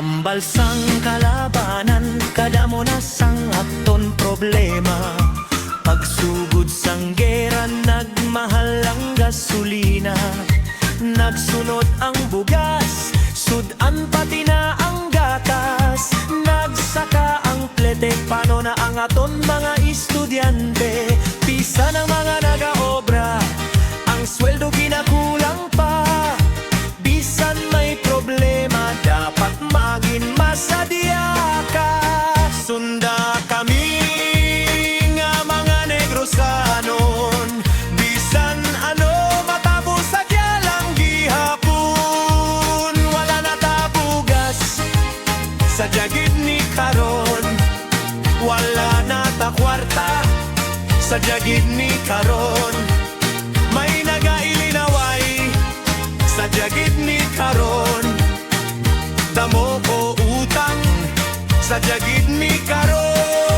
Hambal sang kalabanan, kada mo na sang aton problema. Pagsugod sang gera, nagmahal ang gasolina. Nagsunod ang bugas, sudan pati na ang gatas. Nagsaka ang plete, paano na ang aton mga estudyante? Pisa ng mga nagaobra, ang sweldo ginakulang pa. Bisan may problema, dapat maging masadya ka. Sunda kami nga mga Negrosanon, bisan ano matapos sa lang gihapon. Wala na tabugas sa jagid ni karon, wala na ta kwarta sa jagid ni karon. May nagailinaway sa jagid ni karon, damo ko utang sa jagid ni karon.